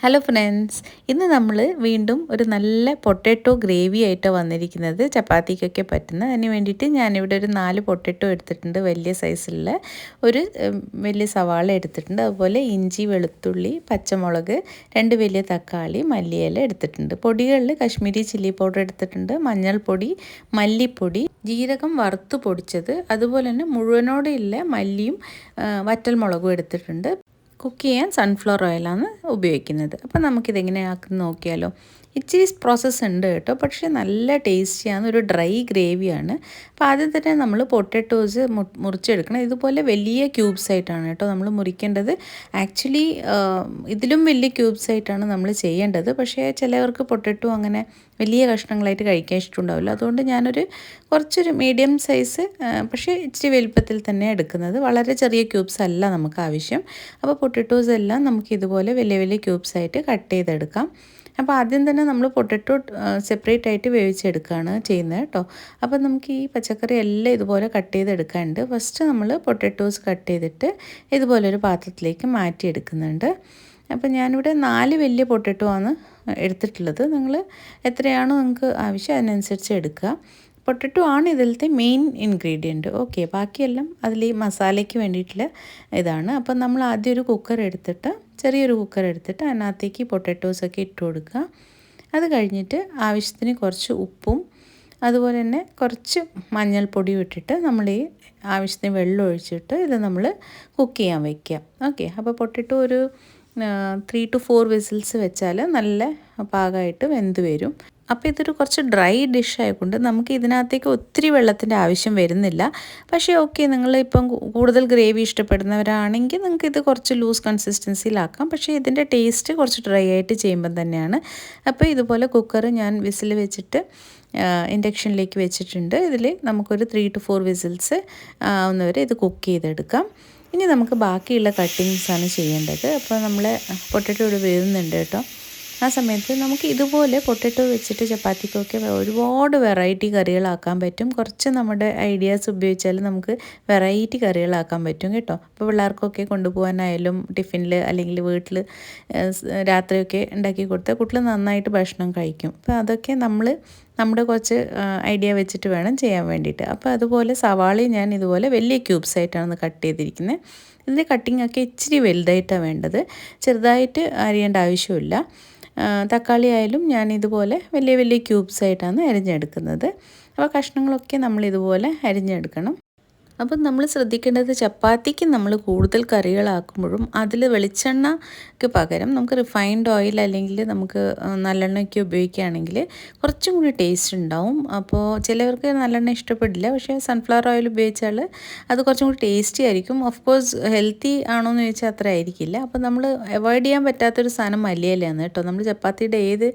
Hello friends, ഇന്ന് നമ്മൾ വീണ്ടും ഒരു നല്ല പൊട്ടാറ്റോ ഗ്രേവി ആയിട്ടാണ് വന്നിരിക്കുന്നത്. ചപ്പാത്തിക്കൊക്കെ പറ്റുന്ന അതിന് വേണ്ടിയിട്ട് ഞാനിവിടെ ഒരു 4 പൊട്ടാറ്റോ എടുത്തിട്ടുണ്ട്. വലിയ സൈസിലുള്ള ഒരു വലിയ സവാള എടുത്തിട്ടുണ്ട്. അതുപോലെ ഇഞ്ചി, വെളുത്തുള്ളി, പച്ചമുളക്, 2 വലിയ തക്കാളി, മല്ലിയില എടുത്തിട്ടുണ്ട്. പൊടികളിൽ കശ്മീരി ചില്ലി പൗഡർ എടുത്തിട്ടുണ്ട്, മഞ്ഞൾപ്പൊടി, മല്ലിപ്പൊടി, ജീരകം വറുത്ത് പൊടിച്ചത്, അതുപോലെ തന്നെ മുഴുവനോടെ ഇല്ല മല്ലിയും വറ്റൽമുളകും എടുത്തിട്ടുണ്ട്. കുക്ക് ചെയ്യാൻ സൺഫ്ലവർ ഓയിലാണ് ഉപയോഗിക്കുന്നത്. അപ്പോൾ നമുക്കിതെങ്ങനെയാക്കുന്നത് നോക്കിയാലോ. ഇച്ചിരി പ്രോസസ്സ് ഉണ്ട് കേട്ടോ, പക്ഷേ നല്ല ടേസ്റ്റിയാണ്. ഒരു ഡ്രൈ ഗ്രേവിയാണ്. അപ്പോൾ ആദ്യം തന്നെ നമ്മൾ പൊട്ടാറ്റോസ് മുറിച്ചെടുക്കണം. ഇതുപോലെ വലിയ ക്യൂബ്സ് ആയിട്ടാണ് കേട്ടോ നമ്മൾ മുറിക്കേണ്ടത്. ആക്ച്വലി ഇതിലും വലിയ ക്യൂബ്സ് ആയിട്ടാണ് നമ്മൾ ചെയ്യേണ്ടത്. പക്ഷേ ചിലവർക്ക് പൊട്ടാറ്റോ അങ്ങനെ വലിയ കഷ്ണങ്ങളായിട്ട് കഴിക്കാൻ ഇഷ്ടമുണ്ടാവില്ല. അതുകൊണ്ട് ഞാനൊരു കുറച്ചൊരു മീഡിയം സൈസ്, പക്ഷേ ഇച്ചിരി വലുപ്പത്തിൽ തന്നെ എടുക്കുന്നത്. വളരെ ചെറിയ ക്യൂബ്സ് അല്ല നമുക്ക് ആവശ്യം. അപ്പോൾ പൊട്ടാറ്റോസ് എല്ലാം നമുക്ക് ഇതുപോലെ വലിയ വലിയ ക്യൂബ്സ് ആയിട്ട് കട്ട് ചെയ്തെടുക്കാം. അപ്പോൾ ആദ്യം തന്നെ നമ്മൾ പൊട്ടാറ്റോ സെപ്പറേറ്റ് ആയിട്ട് വേവിച്ചെടുക്കുകയാണ് ചെയ്യുന്നത് കേട്ടോ. അപ്പോൾ നമുക്ക് ഈ പച്ചക്കറി എല്ലാം ഇതുപോലെ കട്ട് ചെയ്തെടുക്കാനുണ്ട്. ഫസ്റ്റ് നമ്മൾ പൊട്ടാറ്റോസ് കട്ട് ചെയ്തിട്ട് ഇതുപോലൊരു പാത്രത്തിലേക്ക് മാറ്റിയെടുക്കുന്നുണ്ട്. അപ്പോൾ ഞാനിവിടെ 4 വലിയ പൊട്ടാറ്റോ ആണ് എടുത്തിട്ടുള്ളത്. നിങ്ങൾ എത്രയാണോ നിങ്ങൾക്ക് ആവശ്യം അതിനനുസരിച്ച് എടുക്കുക. പൊട്ടാറ്റോ ആണ് ഇതിലത്തെ മെയിൻ ഇൻഗ്രീഡിയൻറ്റ്. ഓക്കെ, ബാക്കിയെല്ലാം അതിൽ ഈ മസാലയ്ക്ക് വേണ്ടിയിട്ടുള്ള ഇതാണ്. അപ്പം നമ്മൾ ആദ്യം ഒരു കുക്കർ എടുത്തിട്ട്, ചെറിയൊരു കുക്കർ എടുത്തിട്ട് അതിനകത്തേക്ക് പൊട്ടാറ്റോസൊക്കെ ഇട്ട് കൊടുക്കുക. അത് കഴിഞ്ഞിട്ട് ആവശ്യത്തിന് കുറച്ച് ഉപ്പും അതുപോലെ തന്നെ കുറച്ച് മഞ്ഞൾപ്പൊടിയും ഇട്ടിട്ട് നമ്മൾ ഈ ആവശ്യത്തിന് വെള്ളം ഒഴിച്ചിട്ട് ഇത് നമ്മൾ കുക്ക് ചെയ്യാൻ വയ്ക്കുക. ഓക്കെ, അപ്പോൾ പൊട്ടാറ്റോ ഒരു 3 to 4 വിസിൽസ് വെച്ചാൽ നല്ല പാകമായിട്ട് വെന്ത് വരും. അപ്പോൾ ഇതൊരു കുറച്ച് ഡ്രൈ ഡിഷ് ആയതുകൊണ്ട് നമുക്ക് ഇതിനകത്തേക്ക് ഒത്തിരി വെള്ളത്തിൻ്റെ ആവശ്യം വരുന്നില്ല. പക്ഷേ ഓക്കെ, നിങ്ങളിപ്പം കൂടുതൽ ഗ്രേവി ഇഷ്ടപ്പെടുന്നവരാണെങ്കിൽ നിങ്ങൾക്ക് ഇത് കുറച്ച് ലൂസ് കൺസിസ്റ്റൻസിയിലാക്കാം. പക്ഷേ ഇതിൻ്റെ ടേസ്റ്റ് കുറച്ച് ഡ്രൈ ആയിട്ട് ചെയ്യുമ്പം തന്നെയാണ്. അപ്പോൾ ഇതുപോലെ കുക്കർ ഞാൻ വിസിൽ വെച്ചിട്ട് ഇൻഡക്ഷനിലേക്ക് വെച്ചിട്ടുണ്ട്. ഇതിൽ നമുക്കൊരു 3 to 4 വിസിൽസ് ആവുന്നവരെ ഇത് കുക്ക് ചെയ്തെടുക്കാം. ഇനി നമുക്ക് ബാക്കിയുള്ള കട്ടിങ്സാണ് ചെയ്യേണ്ടത്. അപ്പോൾ നമ്മൾ പൊട്ടാറ്റോ ഇവിടെ വേവുന്നുണ്ട് കേട്ടോ. ആ സമയത്ത് നമുക്ക് ഇതുപോലെ പൊട്ടാറ്റോ വെച്ചിട്ട് ചപ്പാത്തിക്കൊക്കെ ഒരുപാട് വെറൈറ്റി കറികളാക്കാൻ പറ്റും. കുറച്ച് നമ്മുടെ ഐഡിയാസ് ഉപയോഗിച്ചാൽ നമുക്ക് വെറൈറ്റി കറികളാക്കാൻ പറ്റും കേട്ടോ. അപ്പോൾ പിള്ളേർക്കൊക്കെ കൊണ്ടുപോകാനായാലും ടിഫിനിൽ അല്ലെങ്കിൽ വീട്ടിൽ രാത്രിയൊക്കെ ഉണ്ടാക്കി കൊടുത്താൽ കുട്ടികൾ നന്നായിട്ട് ഭക്ഷണം കഴിക്കും. അപ്പോൾ അതൊക്കെ നമ്മുടെ കുറച്ച് ഐഡിയ വെച്ചിട്ട് വേണം ചെയ്യാൻ വേണ്ടിയിട്ട്. അപ്പോൾ അതുപോലെ സവാളയും ഞാൻ ഇതുപോലെ വലിയ ക്യൂബ്സ് ആയിട്ടാണ് കട്ട് ചെയ്തിരിക്കുന്നത്. ഇതിൻ്റെ കട്ടിങ്ങൊക്കെ ഇച്ചിരി വലുതായിട്ടാണ് വേണ്ടത്, ചെറുതായിട്ട് അരിയേണ്ട ആവശ്യമില്ല. തക്കാളി ആയാലും ഞാൻ ഇതുപോലെ വലിയ വലിയ ക്യൂബ്സ് ആയിട്ടാണ് അരിഞ്ഞെടുക്കുന്നത്. അപ്പോൾ കഷ്ണങ്ങളൊക്കെ നമ്മളിതുപോലെ അരിഞ്ഞെടുക്കണം. അപ്പം നമ്മൾ ശ്രദ്ധിക്കേണ്ടത്, ചപ്പാത്തിക്ക് നമ്മൾ കൂടുതൽ കറികളാക്കുമ്പോഴും അതിൽ വെളിച്ചെണ്ണയ്ക്ക് പകരം നമുക്ക് റിഫൈൻഡ് ഓയിൽ അല്ലെങ്കിൽ നമുക്ക് നല്ലെണ്ണയ്ക്ക് ഉപയോഗിക്കുകയാണെങ്കിൽ കുറച്ചും കൂടി ടേസ്റ്റ് ഉണ്ടാവും. അപ്പോൾ ചിലവർക്ക് നല്ലെണ്ണ ഇഷ്ടപ്പെടില്ല, പക്ഷേ സൺഫ്ലവർ ഓയിൽ ഉപയോഗിച്ചാൽ അത് കുറച്ചും കൂടി ടേസ്റ്റി ആയിരിക്കും. ഓഫ് കോഴ്സ് ഹെൽത്തി ആണോ എന്ന് ചോദിച്ചാൽ അത്ര ആയിരിക്കില്ല. അപ്പോൾ നമ്മൾ അവോയ്ഡ് ചെയ്യാൻ പറ്റാത്തൊരു സാധനം മല്ലിയിലയാണ് കേട്ടോ. നമ്മൾ ചപ്പാത്തിയുടെ ഏത്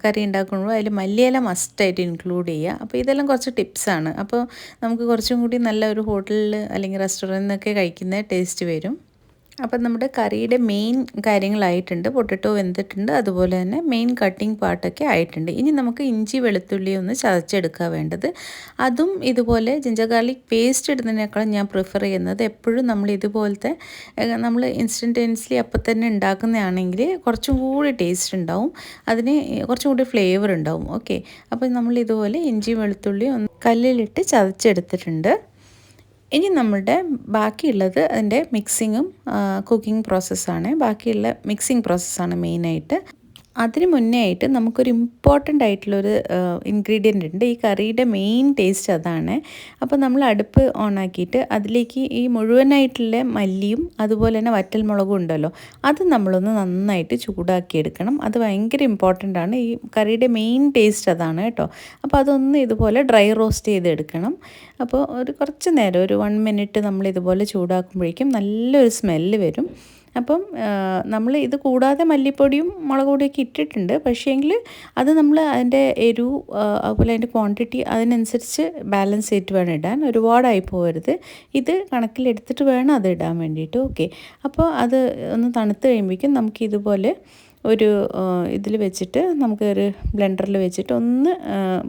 കറി ഉണ്ടാക്കുമ്പോഴും അതിൽ മല്ലിയില മസ്റ്റായിട്ട് ഇൻക്ലൂഡ് ചെയ്യുക. അപ്പോൾ ഇതെല്ലാം കുറച്ച് ടിപ്സാണ്. അപ്പോൾ നമുക്ക് കുറച്ചും കൂടി നല്ല ഒരു ഹോട്ടലിൽ അല്ലെങ്കിൽ റെസ്റ്റോറൻറ്റിൽ നിന്നൊക്കെ കഴിക്കുന്ന ടേസ്റ്റ് വരും. അപ്പം നമ്മുടെ കറിയുടെ മെയിൻ കാര്യങ്ങളായിട്ടുണ്ട്. പൊട്ടാറ്റോ വെന്തിട്ടുണ്ട്, അതുപോലെ തന്നെ മെയിൻ കട്ടിങ് പാർട്ടൊക്കെ ആയിട്ടുണ്ട്. ഇനി നമുക്ക് ഇഞ്ചി വെളുത്തുള്ളി ഒന്ന് ചതച്ചെടുക്കുക വേണ്ടത്. അതും ഇതുപോലെ ജിഞ്ചർ ഗാർലിക് പേസ്റ്റ് ഇടുന്നതിനേക്കാളും ഞാൻ പ്രിഫർ ചെയ്യുന്നത് എപ്പോഴും നമ്മൾ ഇതുപോലത്തെ നമ്മൾ ഇൻസ്റ്റൻറ്റേനിയസ്ലി അപ്പം തന്നെ ഉണ്ടാക്കുന്നതാണെങ്കിൽ കുറച്ചും കൂടി ടേസ്റ്റ് ഉണ്ടാവും, അതിന് കുറച്ചും കൂടി ഫ്ലേവർ ഉണ്ടാവും. ഓക്കെ, അപ്പോൾ നമ്മൾ ഇതുപോലെ ഇഞ്ചി വെളുത്തുള്ളി ഒന്ന് കല്ലിലിട്ട് ചതച്ചെടുത്തിട്ടുണ്ട്. ഇനി നമ്മളുടെ ബാക്കിയുള്ളത് അതിൻ്റെ മിക്സിങ്ങും കുക്കിംഗ് പ്രോസസ്സാണ്. ബാക്കിയുള്ള മിക്സിങ് പ്രോസസ്സാണ് മെയിനായിട്ട്. അതിന് മുന്നേ ആയിട്ട് നമുക്കൊരു ഇമ്പോർട്ടൻ്റ് ആയിട്ടുള്ളൊരു ഇൻഗ്രീഡിയൻ്റ് ഉണ്ട്. ഈ കറിയുടെ മെയിൻ ടേസ്റ്റ് അതാണ്. അപ്പോൾ നമ്മൾ അടുപ്പ് ഓണാക്കിയിട്ട് അതിലേക്ക് ഈ മുഴുവനായിട്ടുള്ള മല്ലിയും അതുപോലെ തന്നെ വറ്റൽമുളകും ഉണ്ടല്ലോ, അത് നമ്മളൊന്ന് നന്നായിട്ട് ചൂടാക്കിയെടുക്കണം. അത് ഭയങ്കര ഇമ്പോർട്ടൻ്റ് ആണ്. ഈ കറിയുടെ മെയിൻ ടേസ്റ്റ് അതാണ് കേട്ടോ. അപ്പോൾ അതൊന്ന് ഇതുപോലെ ഡ്രൈ റോസ്റ്റ് ചെയ്തെടുക്കണം. അപ്പോൾ ഒരു കുറച്ച് നേരം, ഒരു 1 മിനിറ്റ് നമ്മളിതുപോലെ ചൂടാക്കുമ്പോഴേക്കും നല്ലൊരു സ്മെല്ല് വരും. അപ്പം നമ്മൾ ഇത് കൂടാതെ മല്ലിപ്പൊടിയും മുളക് പൊടിയൊക്കെ ഇട്ടിട്ടുണ്ട്. പക്ഷേങ്കിൽ അത് നമ്മൾ അതിൻ്റെ എരിവ് അതുപോലെ അതിൻ്റെ ക്വാണ്ടിറ്റി അതിനനുസരിച്ച് ബാലൻസ് ചെയ്തിട്ട് വേണം ഇടാൻ. ഒരുപാടായി പോകരുത്. ഇത് കണക്കിലെടുത്തിട്ട് വേണം അത് ഇടാൻ വേണ്ടിയിട്ട്. ഓക്കെ, അപ്പോൾ അത് ഒന്ന് തണുത്ത് കഴിയുമ്പോഴേക്കും നമുക്കിതുപോലെ ഒരു ഇതിൽ വെച്ചിട്ട് നമുക്കൊരു ബ്ലെൻഡറിൽ വെച്ചിട്ട് ഒന്ന്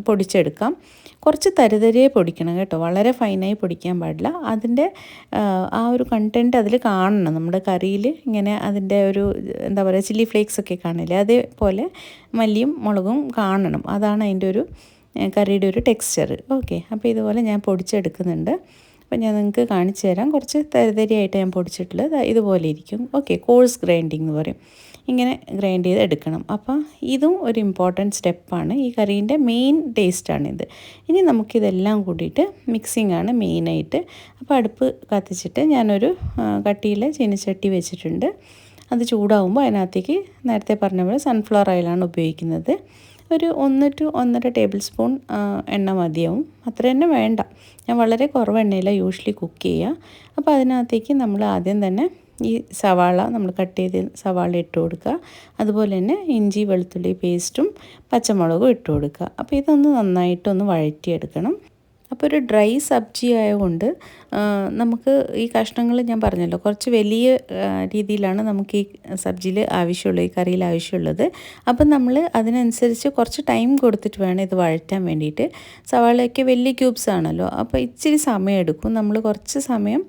പൊടിച്ചെടുക്കാം. കുറച്ച് തരിതരിയെ പൊടിക്കണം കേട്ടോ, വളരെ ഫൈനായി പൊടിക്കാൻ പാടില്ല. അതിൻ്റെ ആ ഒരു കണ്ടൻറ്റ് അതിൽ കാണണം. നമ്മുടെ കറിയിൽ ഇങ്ങനെ അതിൻ്റെ ഒരു എന്താ പറയുക ചില്ലി ഫ്ലേക്സ് ഒക്കെ കാണില്ലേ, അതേപോലെ മല്ലിയും മുളകും കാണണം. അതാണ് അതിൻ്റെ ഒരു കറിയുടെ ഒരു ടെക്സ്ചർ. ഓക്കെ, അപ്പോൾ ഇതുപോലെ ഞാൻ പൊടിച്ചെടുക്കുന്നുണ്ട്. അപ്പോൾ ഞാൻ നിങ്ങൾക്ക് കാണിച്ചു തരാം. കുറച്ച് തരിതരിയായിട്ട് ഞാൻ പൊടിച്ചിട്ടുള്ളത് ഇതുപോലെ ഇരിക്കും. ഓക്കെ, കോഴ്സ് ഗ്രൈൻഡിങ് എന്ന് പറയും. ഇങ്ങനെ ഗ്രൈൻഡ് ചെയ്ത് എടുക്കണം. അപ്പോൾ ഇതും ഒരു ഇമ്പോർട്ടൻറ്റ് സ്റ്റെപ്പാണ്. ഈ കറീൻ്റെ മെയിൻ ടേസ്റ്റാണിത്. ഇനി നമുക്കിതെല്ലാം കൂടിയിട്ട് മിക്സിംഗ് ആണ് മെയിനായിട്ട്. അപ്പോൾ അടുപ്പ് കത്തിച്ചിട്ട് ഞാനൊരു കട്ടിയിലെ ചീനച്ചട്ടി വെച്ചിട്ടുണ്ട്. അത് ചൂടാവുമ്പോൾ അതിനകത്തേക്ക് നേരത്തെ പറഞ്ഞ പോലെ സൺഫ്ലവർ ഓയിലാണ് ഉപയോഗിക്കുന്നത്. ഒരു 1 to 1.5 ടേബിൾ സ്പൂൺ എണ്ണ മതിയാവും. അത്ര തന്നെ വേണ്ട, ഞാൻ വളരെ കുറവ് എണ്ണയിലാണ് യൂഷ്വലി കുക്ക് ചെയ്യുക. അപ്പോൾ അതിനകത്തേക്ക് നമ്മൾ ആദ്യം തന്നെ ഈ സവാള, നമ്മൾ കട്ട് ചെയ്ത് സവാള ഇട്ട് കൊടുക്കുക. അതുപോലെ തന്നെ ഇഞ്ചി വെളുത്തുള്ളി പേസ്റ്റും പച്ചമുളകും ഇട്ട് കൊടുക്കുക. അപ്പോൾ ഇതൊന്ന് നന്നായിട്ടൊന്ന് വഴറ്റിയെടുക്കണം. അപ്പോൾ ഒരു ഡ്രൈ സബ്ജി ആയതുകൊണ്ട് നമുക്ക് ഈ കഷ്ണങ്ങൾ ഞാൻ പറഞ്ഞല്ലോ കുറച്ച് വലിയ രീതിയിലാണ് നമുക്ക് ഈ സബ്ജിയിൽ ആവശ്യമുള്ളത്, ഈ കറിയിൽ ആവശ്യമുള്ളത്. അപ്പം നമ്മൾ അതിനനുസരിച്ച് കുറച്ച് ടൈം കൊടുത്തിട്ട് വേണം ഇത് വഴറ്റാൻ വേണ്ടിയിട്ട്. സവാളയൊക്കെ വലിയ ക്യൂബ്സ് ആണല്ലോ, അപ്പോൾ ഇച്ചിരി സമയം എടുക്കും. നമ്മൾ കുറച്ച് സമയം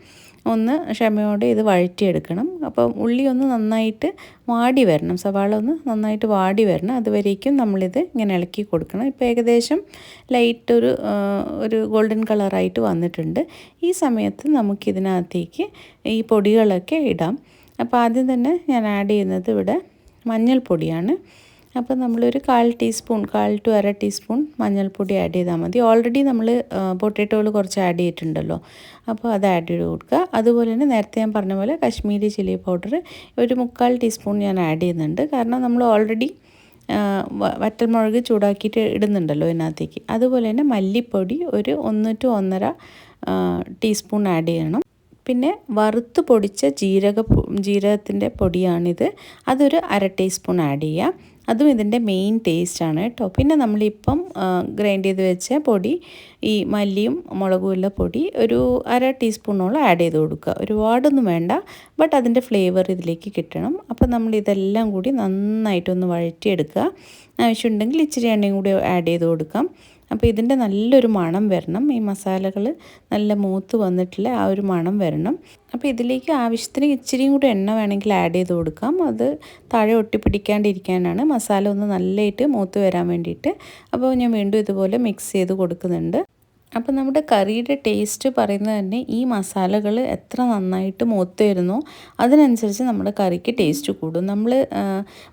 ഒന്ന് ക്ഷമയോടെ ഇത് വഴറ്റിയെടുക്കണം. അപ്പം ഉള്ളി ഒന്ന് നന്നായിട്ട് വാടി വരണം, സവാള ഒന്ന് നന്നായിട്ട് വാടി വരണം. അതുവരേക്കും നമ്മളിത് ഇങ്ങനെ ഇളക്കി കൊടുക്കണം. ഇപ്പോൾ ഏകദേശം ലൈറ്റ് ഒരു ഗോൾഡൻ കളറായിട്ട് വന്നിട്ടുണ്ട്. ഈ സമയത്ത് നമുക്കിതിനകത്തേക്ക് ഈ പൊടികളൊക്കെ ഇടാം. അപ്പോൾ ആദ്യം തന്നെ ഞാൻ ആഡ് ചെയ്യുന്നത് ഇവിടെ മഞ്ഞൾപ്പൊടിയാണ്. അപ്പോൾ നമ്മളൊരു 1/4 ടീസ്പൂൺ, 1/4 to 1/2 ടീസ്പൂൺ മഞ്ഞൾപ്പൊടി ആഡ് ചെയ്താൽ മതി. ഓൾറെഡി നമ്മൾ പൊട്ടാറ്റോയിൽ കുറച്ച് ആഡ് ചെയ്തിട്ടുണ്ടല്ലോ, അപ്പോൾ അത് ആഡ് ചെയ്ത് കൊടുക്കുക. അതുപോലെ തന്നെ നേരത്തെ ഞാൻ പറഞ്ഞ പോലെ കാശ്മീരി ചില്ലി പൗഡർ ഒരു 3/4 ടീസ്പൂൺ ഞാൻ ആഡ് ചെയ്യുന്നുണ്ട്. കാരണം നമ്മൾ ഓൾറെഡി വറ്റൽമുളക് ചൂടാക്കിയിട്ട് ഇടുന്നുണ്ടല്ലോ ഇതിനകത്തേക്ക്. അതുപോലെ തന്നെ മല്ലിപ്പൊടി ഒരു 1 to 1.5 ടീസ്പൂൺ ആഡ് ചെയ്യണം. പിന്നെ വറുത്ത് പൊടിച്ച ജീരകത്തിൻ്റെ പൊടിയാണിത്, അതൊരു 1/2 ടീസ്പൂൺ ആഡ് ചെയ്യുക. അതും ഇതിൻ്റെ മെയിൻ ടേസ്റ്റാണ് കേട്ടോ. പിന്നെ നമ്മളിപ്പം ഗ്രൈൻഡ് ചെയ്ത് വെച്ച പൊടി, ഈ മല്ലിയും മുളകും ഉള്ള പൊടി ഒരു 1/2 ടീസ്പൂണോളം ആഡ് ചെയ്ത് കൊടുക്കുക. ഒരുപാടൊന്നും വേണ്ട, ബട്ട് അതിൻ്റെ ഫ്ലേവർ ഇതിലേക്ക് കിട്ടണം. അപ്പോൾ നമ്മളിതെല്ലാം കൂടി നന്നായിട്ടൊന്ന് വഴറ്റിയെടുക്കുക. ആവശ്യമുണ്ടെങ്കിൽ ഇച്ചിരി എണ്ണയും കൂടി ആഡ് ചെയ്ത് കൊടുക്കാം. അപ്പോൾ ഇതിൻ്റെ നല്ലൊരു മണം വരണം, ഈ മസാലകൾ നല്ല മൂത്ത് വന്നിട്ടുള്ള ആ ഒരു മണം വരണം. അപ്പോൾ ഇതിലേക്ക് ആവശ്യത്തിന് ഇച്ചിരിയും കൂടി എണ്ണ വേണമെങ്കിൽ ആഡ് ചെയ്ത് കൊടുക്കാം. അത് താഴെ ഒട്ടിപ്പിടിക്കാണ്ടിരിക്കാനാണ്, മസാല ഒന്ന് നല്ലതായിട്ട് മൂത്ത് വരാൻ വേണ്ടിയിട്ട്. അപ്പോൾ ഞാൻ വീണ്ടും ഇതുപോലെ മിക്സ് ചെയ്ത് കൊടുക്കുന്നുണ്ട്. അപ്പോൾ നമ്മുടെ കറിയുടെ ടേസ്റ്റ് പറയുന്നത് തന്നെ ഈ മസാലകൾ എത്ര നന്നായിട്ട് മൂത്ത് വരുന്നോ അതിനനുസരിച്ച് നമ്മുടെ കറിക്ക് ടേസ്റ്റ് കൂടും. നമ്മൾ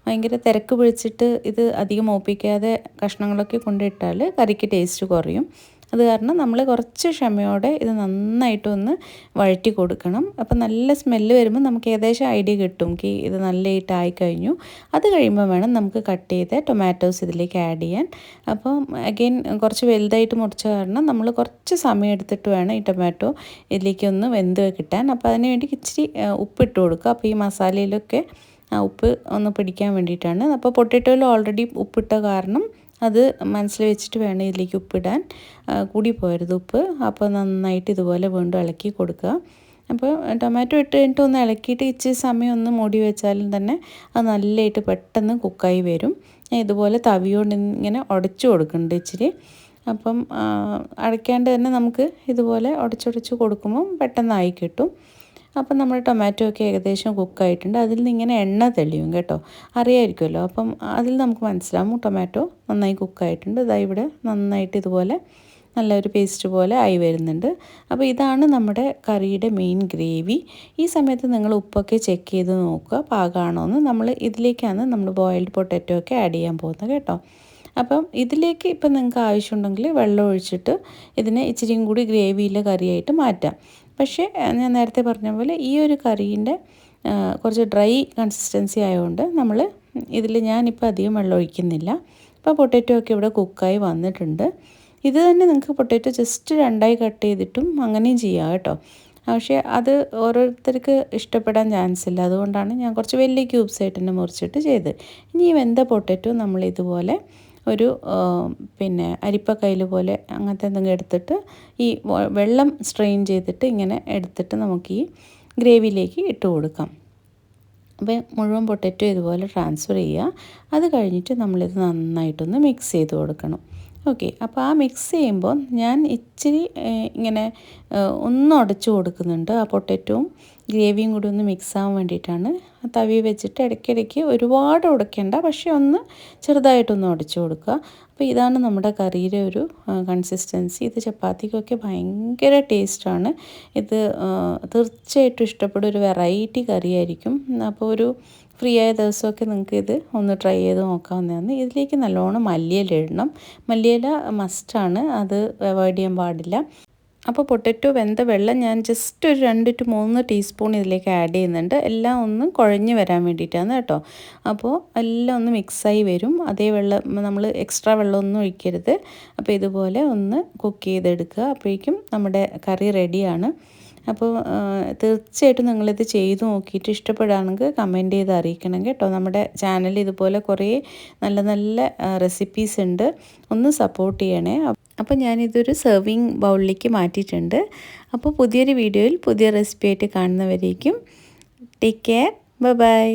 ഭയങ്കര തിരക്ക് പിടിച്ചിട്ട് ഇത് അധികം മൂപ്പിക്കാതെ കഷ്ണങ്ങളൊക്കെ കൊണ്ടിട്ടാൽ കറിക്ക് ടേസ്റ്റ് കുറയും. അത് കാരണം നമ്മൾ കുറച്ച് ക്ഷമയോടെ ഇത് നന്നായിട്ടൊന്ന് വഴറ്റി കൊടുക്കണം. അപ്പം നല്ല സ്മെല്ല് വരുമ്പോൾ നമുക്ക് ഏകദേശം ഐഡിയ കിട്ടും ഇത് നല്ലതായിട്ട് ആയിക്കഴിഞ്ഞു. അത് കഴിയുമ്പോൾ വേണം നമുക്ക് കട്ട് ചെയ്ത ടൊമാറ്റോസ് ഇതിലേക്ക് ആഡ് ചെയ്യാൻ. അപ്പം അഗെയിൻ കുറച്ച് വലുതായിട്ട് മുറിച്ച കാരണം നമ്മൾ കുറച്ച് സമയം എടുത്തിട്ട് വേണം ഈ ടൊമാറ്റോ ഇതിലേക്ക് ഒന്ന് വെന്ത് കിട്ടാൻ. അപ്പോൾ അതിന് വേണ്ടി ഇച്ചിരി ഉപ്പിട്ട് കൊടുക്കുക. അപ്പോൾ ഈ മസാലയിലൊക്കെ ഉപ്പ് ഒന്ന് പിടിക്കാൻ വേണ്ടിയിട്ടാണ്. അപ്പോൾ പൊട്ടാറ്റോയിൽ ഓൾറെഡി ഉപ്പിട്ട കാരണം അത് മനസ്സിൽ വെച്ചിട്ട് വേണം ഇതിലേക്ക് ഉപ്പിടാൻ, കൂടി പോയരുത് ഉപ്പ്. അപ്പോൾ നന്നായിട്ട് ഇതുപോലെ വീണ്ടും ഇളക്കി കൊടുക്കുക. അപ്പോൾ ടൊമാറ്റോ ഇട്ട് കഴിഞ്ഞിട്ട് ഒന്ന് ഇളക്കിയിട്ട് ഇച്ചിരി സമയം ഒന്ന് മൂടി വെച്ചാലും തന്നെ അത് നല്ലതായിട്ട് പെട്ടെന്ന് കുക്കായി വരും. ഇതുപോലെ തവിയോണ്ട് ഇങ്ങനെ ഉടച്ചു കൊടുക്കുന്നുണ്ട് ഇച്ചിരി. അപ്പം അടയ്ക്കാണ്ട് തന്നെ നമുക്ക് ഇതുപോലെ ഉടച്ചുടച്ച് കൊടുക്കുമ്പോൾ പെട്ടെന്നായി കിട്ടും. അപ്പം നമ്മുടെ ടൊമാറ്റോ ഒക്കെ ഏകദേശം കുക്കായിട്ടുണ്ട്. അതിൽ നിന്ന് ഇങ്ങനെ എണ്ണ തെളിയും കേട്ടോ, അറിയാമായിരിക്കുമല്ലോ. അപ്പം അതിൽ നമുക്ക് മനസ്സിലാവും ടൊമാറ്റോ നന്നായി കുക്കായിട്ടുണ്ട്. ഇതാ ഇവിടെ നന്നായിട്ട് ഇതുപോലെ നല്ലൊരു പേസ്റ്റ് പോലെ ആയി വരുന്നുണ്ട്. അപ്പോൾ ഇതാണ് നമ്മുടെ കറിയുടെ മെയിൻ ഗ്രേവി. ഈ സമയത്ത് നിങ്ങൾ ഉപ്പൊക്കെ ചെക്ക് ചെയ്ത് നോക്കുക പാകമാണോ എന്ന്. ഇതിലേക്കാണ് നമ്മൾ ബോയിൽഡ് പൊട്ടാറ്റോ ഒക്കെ ആഡ് ചെയ്യാൻ പോകുന്നത് കേട്ടോ. അപ്പം ഇതിലേക്ക് ഇപ്പം നിങ്ങൾക്ക് ആവശ്യമുണ്ടെങ്കിൽ വെള്ളം ഒഴിച്ചിട്ട് ഇതിനെ ഇച്ചിരിയും കൂടി ഗ്രേവിയിലെ കറിയായിട്ട് മാറ്റാം. പക്ഷേ ഞാൻ നേരത്തെ പറഞ്ഞ പോലെ ഈ ഒരു കറീൻ്റെ കുറച്ച് ഡ്രൈ കൺസിസ്റ്റൻസി ആയതുകൊണ്ട് ഞാനിപ്പോൾ അധികം വെള്ളം ഒഴിക്കുന്നില്ല. ഇപ്പോൾ പൊട്ടാറ്റോ ഒക്കെ ഇവിടെ കുക്കായി വന്നിട്ടുണ്ട്. ഇത് തന്നെ നിങ്ങൾക്ക് പൊട്ടാറ്റോ ജസ്റ്റ് 2ആയി കട്ട് ചെയ്തിട്ടും അങ്ങനെയും ചെയ്യാം കേട്ടോ. പക്ഷേ അത് ഓരോരുത്തർക്ക് ഇഷ്ടപ്പെടാൻ ചാൻസ് ഇല്ല, അതുകൊണ്ടാണ് ഞാൻ കുറച്ച് വലിയ ക്യൂബ്സായിട്ട് തന്നെ മുറിച്ചിട്ട് ചെയ്ത്. ഇനി ഈ വെന്ത പൊട്ടാറ്റോ നമ്മളിതുപോലെ ഒരു അരിപ്പക്കയിൽ പോലെ അങ്ങനത്തെ എന്തെങ്കിലും എടുത്തിട്ട് ഈ വെള്ളം സ്ട്രെയിൻ ചെയ്തിട്ട് ഇങ്ങനെ എടുത്തിട്ട് നമുക്ക് ഈ ഗ്രേവിയിലേക്ക് ഇട്ട് കൊടുക്കാം. അപ്പോൾ മുഴുവൻ പൊട്ടറ്റോ ഇതുപോലെ ട്രാൻസ്ഫർ ചെയ്യുക. അത് കഴിഞ്ഞിട്ട് നമ്മളിത് നന്നായിട്ടൊന്ന് മിക്സ് ചെയ്ത് കൊടുക്കണം. ഓക്കെ, അപ്പോൾ ആ മിക്സ് ചെയ്യുമ്പോൾ ഞാൻ ഇച്ചിരി ഇങ്ങനെ ഒന്ന് ഉടച്ചു കൊടുക്കുന്നുണ്ട്. ആ പൊട്ടറ്റോവും ഗ്രേവിയും കൂടി ഒന്ന് മിക്സ് ആവാൻ വേണ്ടിയിട്ടാണ്. തവി വെച്ചിട്ട് ഇടയ്ക്കിടയ്ക്ക് ഒരുപാട് ഉടയ്ക്കേണ്ട, പക്ഷേ ഒന്ന് ചെറുതായിട്ടൊന്ന് ഉടച്ചു കൊടുക്കുക. അപ്പോൾ ഇതാണ് നമ്മുടെ കറിയുടെ ഒരു കൺസിസ്റ്റൻസി. ഇത് ചപ്പാത്തിക്കൊക്കെ ഭയങ്കര ടേസ്റ്റാണ്. ഇത് തീർച്ചയായിട്ടും ഇഷ്ടപ്പെടും. ഒരു വെറൈറ്റി കറിയായിരിക്കും. അപ്പോൾ ഒരു ഫ്രീ ആയ ദിവസമൊക്കെ നിങ്ങൾക്ക് ഇത് ഒന്ന് ട്രൈ ചെയ്ത് നോക്കാവുന്നതാണ്. ഇതിലേക്ക് നല്ലോണം മല്ലിയില ഇടണം. മല്ലിയില മസ്റ്റാണ്, അത് അവോയ്ഡ് ചെയ്യാൻ പാടില്ല. അപ്പോൾ പൊട്ടറ്റോ വെന്ത വെള്ളം ഞാൻ ജസ്റ്റ് ഒരു 2 to 3 ടീസ്പൂൺ ഇതിലേക്ക് ആഡ് ചെയ്യുന്നുണ്ട്. എല്ലാം ഒന്ന് കുഴഞ്ഞ് വരാൻ വേണ്ടിയിട്ടാണ് കേട്ടോ. അപ്പോൾ എല്ലാം ഒന്ന് മിക്സായി വരും. അതേ വെള്ളം, നമ്മൾ എക്സ്ട്രാ വെള്ളമൊന്നും ഒഴിക്കരുത്. അപ്പോൾ ഇതുപോലെ ഒന്ന് കുക്ക് ചെയ്തെടുക്കുക. അപ്പോഴേക്കും നമ്മുടെ കറി റെഡിയാണ്. അപ്പോൾ തീർച്ചയായിട്ടും നിങ്ങളിത് ചെയ്ത് നോക്കിയിട്ട് ഇഷ്ടപ്പെടുകയാണെങ്കിൽ കമൻറ്റ് ചെയ്ത് അറിയിക്കണം കേട്ടോ. നമ്മുടെ ചാനലിൽ ഇതുപോലെ കുറേ നല്ല നല്ല റെസിപ്പീസ് ഉണ്ട്, ഒന്ന് സപ്പോർട്ട് ചെയ്യണേ. അപ്പോൾ ഞാനിതൊരു സെർവിങ് ബൗളിലേക്ക് മാറ്റിയിട്ടുണ്ട്. അപ്പോൾ പുതിയൊരു വീഡിയോയിൽ പുതിയ റെസിപ്പി ആയിട്ട് കാണുന്നവരേക്കും ടേക്ക് കെയർ, ബൈ ബൈ.